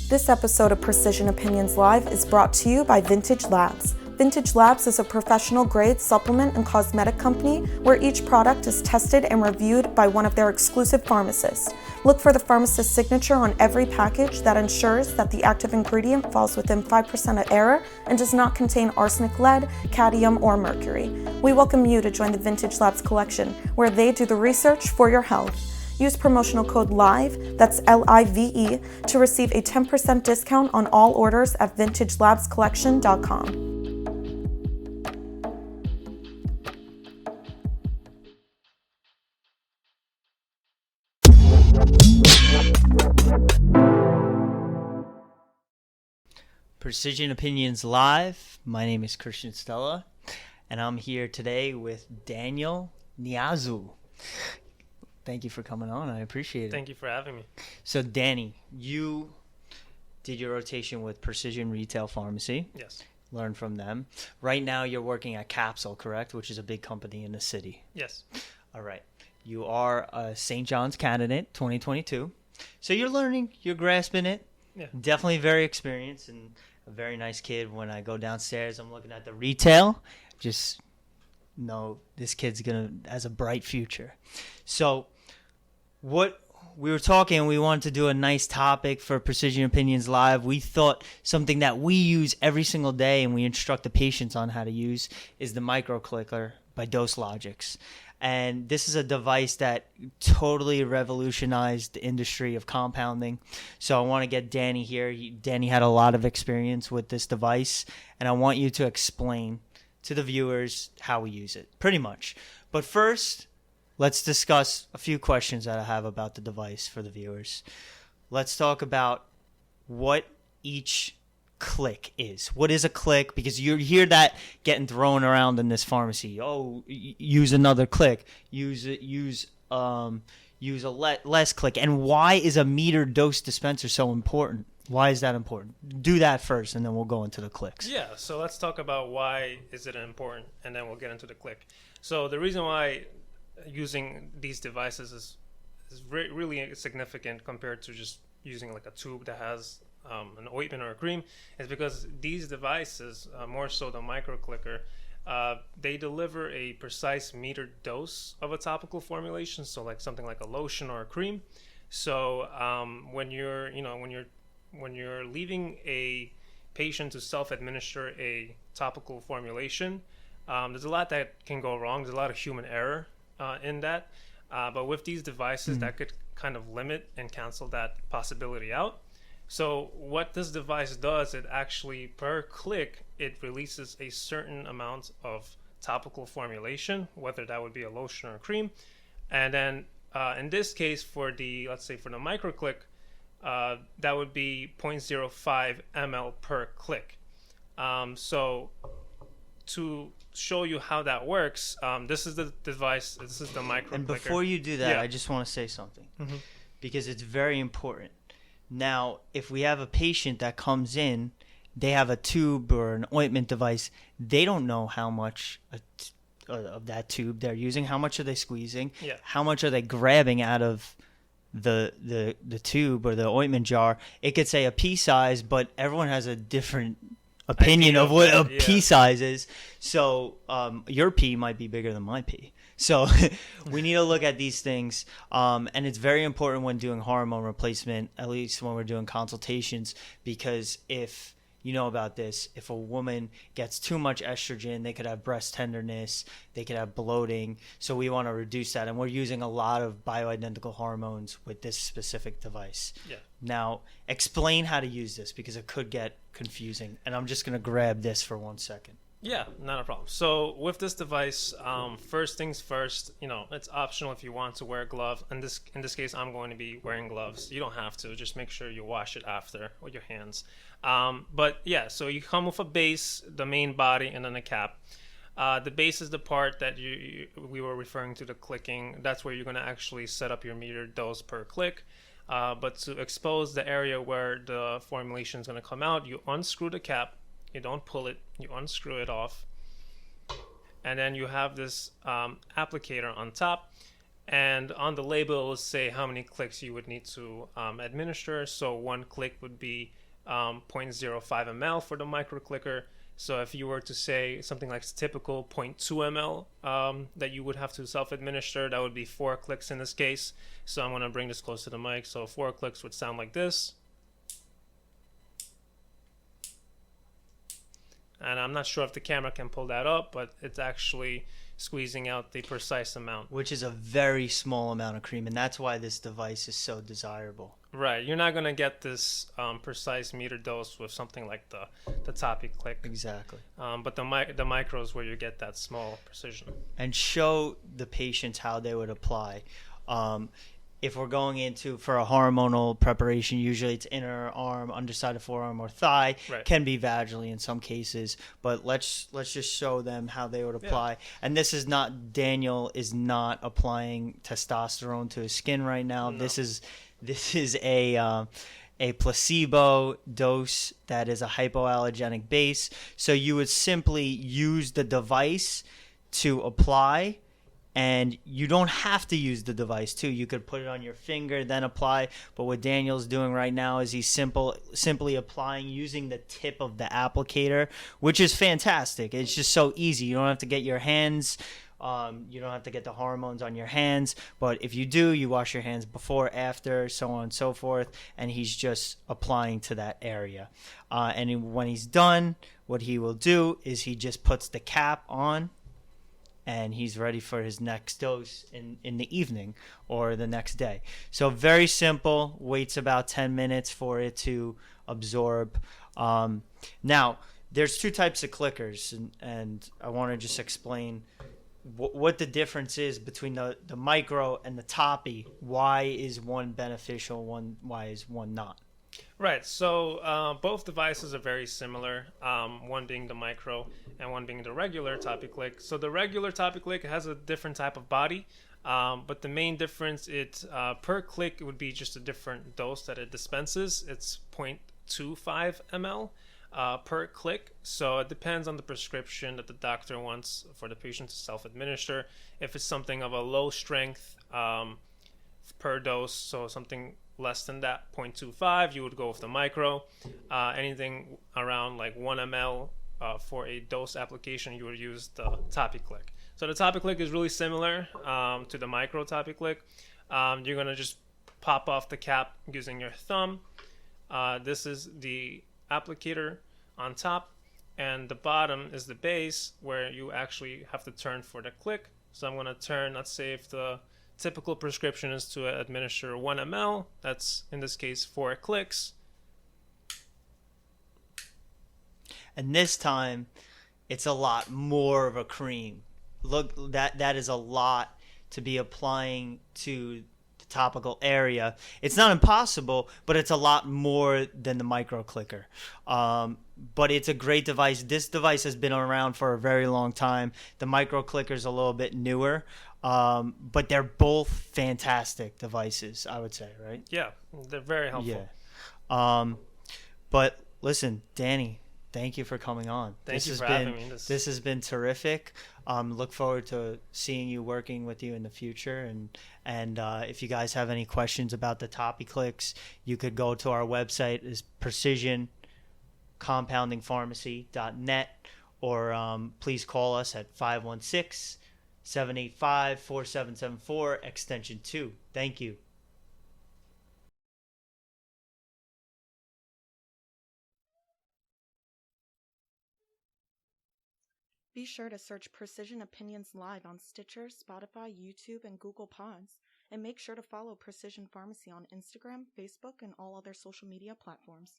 This episode of Precision Opinions Live is brought to you by Vintage Labs. Vintage Labs is a professional-grade supplement and cosmetic company where each product is tested and reviewed by one of their exclusive pharmacists. Look for the pharmacist's signature on every package that ensures that the active ingredient falls within 5% of error and does not contain arsenic, lead, cadmium, or mercury. We welcome you to join the Vintage Labs collection, where they do the research for your health. Use promotional code LIVE, that's L-I-V-E, to receive a 10% discount on all orders at vintagelabscollection.com. Precision Opinions Live. My name is Christian Stella, and I'm here today with Danny Niyazov. Thank you for coming on. I appreciate it. Thank you for having me. So, Danny, you did your rotation with Precision Retail Pharmacy. Yes. Learn from them. Right now, you're working at Capsule, correct? Which is a big company in the city. Yes. All right. You are a St. John's candidate, 2022. So you're learning. You're grasping it. Yeah. Definitely very experienced and a very nice kid. When I go downstairs, I'm looking at the retail. Just know this kid's has a bright future. So what we were talking, we wanted to do a nice topic for Precision Opinions Live. We thought something that we use every single day and we instruct the patients on how to use is the micro clicker by Dose Logics. And this is a device that totally revolutionized the industry of compounding. So I want to get Danny here. Danny had a lot of experience with this device, and I want you to explain to the viewers how we use it, pretty much. But first, let's discuss a few questions that I have about the device for the viewers. Let's talk about what each click is. What is a click? Because you hear that getting thrown around in this pharmacy. Oh, use another click. Use a less click. And why is a meter dose dispenser so important? Why is that important? Do that first, and then we'll go into the clicks. Yeah, so let's talk about why is it important, and then we'll get into the click. So the reason why using these devices is really significant compared to just using like a tube that has an ointment or a cream is because these devices, more so the micro clicker, they deliver a precise metered dose of a topical formulation, so like something like a lotion or a cream. So when you're leaving a patient to self-administer a topical formulation, there's a lot that can go wrong. There's a lot of human error in that, but with these devices, that could kind of limit and cancel that possibility out. So what this device does, it actually, per click, it releases a certain amount of topical formulation, whether that would be a lotion or a cream. And then in this case, let's say for the micro click, that would be 0.05 ml per click. So to show you how that works, this is the device, this is the micro clicker. And before you do that, I just want to say something, because it's very important. Now, if we have a patient that comes in, they have a tube or an ointment device, they don't know how much of that tube they're using. How much are they squeezing? Yeah. How much are they grabbing out of the tube or the ointment jar? It could say a pea size, but everyone has a different opinion of what a pea size is. So your pea might be bigger than my pea. So we need to look at these things, and it's very important when doing hormone replacement, at least when we're doing consultations, because if you know about this, if a woman gets too much estrogen, they could have breast tenderness, they could have bloating. So we want to reduce that, and we're using a lot of bioidentical hormones with this specific device. Yeah. Now, explain how to use this, because it could get confusing, and I'm just going to grab this for 1 second. Yeah, not a problem. So with this device, first things first, it's optional if you want to wear gloves. In this case, I'm going to be wearing gloves. You don't have to. Just make sure you wash it after with your hands. But yeah, so you come with a base, the main body, and then a cap. The base is the part that we were referring to, the clicking. That's where you're going to actually set up your meter dose per click. But to expose the area where the formulation is going to come out, you unscrew the cap. You don't pull it, you unscrew it off, and then you have this applicator on top, And on the label, it will say how many clicks you would need to administer. So one click would be 0.05 ml for the micro clicker. So if you were to say something like typical 0.2 ml that you would have to self-administer, that would be 4 clicks in this case. So I'm going to bring this close to the mic. So 4 clicks would sound like this. And I'm not sure if the camera can pull that up, but it's actually squeezing out the precise amount. Which is a very small amount of cream, and that's why this device is so desirable. Right. You're not going to get this precise meter dose with something like the Toppy Click. Exactly. But the micro is where you get that small precision. And show the patients how they would apply. If we're going into for a hormonal preparation, usually it's inner arm, underside of forearm, or thigh. Right. Can be vaginally in some cases, but let's just show them how they would apply. Yeah. And this is not, Daniel is not applying testosterone to his skin right now. No. This is a placebo dose that is a hypoallergenic base. So you would simply use the device to apply. And you don't have to use the device too. You could put it on your finger, then apply. But what Daniel's doing right now is he's simply applying using the tip of the applicator, which is fantastic. It's just so easy. You don't have to get your hands. You don't have to get the hormones on your hands. But if you do, you wash your hands before, after, so on and so forth. And he's just applying to that area. And when he's done, what he will do is he just puts the cap on. And he's ready for his next dose in the evening or the next day. So very simple, waits about 10 minutes for it to absorb. Now, there's 2 types of clickers, and I want to just explain what the difference is between the micro and the Toppy. Why is one beneficial, why is one not? Right, so both devices are very similar, one being the micro and one being the regular Toppy Click. So the regular Toppy Click has a different type of body, but the main difference, per click, it would be just a different dose that it dispenses. It's 0.25 ml per click, so it depends on the prescription that the doctor wants for the patient to self-administer. If it's something of a low strength per dose, so something less than that, 0.25, you would go with the micro. Anything around like 1 ml for a dose application, you would use the Toppy Click. So the Toppy Click is really similar to the micro Toppy Click. You're going to just pop off the cap using your thumb. This is the applicator on top, and the bottom is the base where you actually have to turn for the click. So I'm going to turn, let's say if the typical prescription is to administer 1 ml. That's, in this case, 4 clicks. And this time, it's a lot more of a cream. Look, that is a lot to be applying to the topical area. It's not impossible, but it's a lot more than the micro clicker. But it's a great device. This device has been around for a very long time. The micro clicker is a little bit newer. But they're both fantastic devices, I would say, right? Yeah, they're very helpful. Yeah. But listen, Danny, thank you for coming on. Thank you for having me. This has been terrific. Look forward to seeing you, working with you in the future. And if you guys have any questions about the Toppy Clicks, you could go to our website, is precisioncompoundingpharmacy.net, or please call us at 516-785-4774, extension 2. Thank you. Be sure to search Precision Opinions Live on Stitcher, Spotify, YouTube, and Google Pods. And make sure to follow Precision Pharmacy on Instagram, Facebook, and all other social media platforms.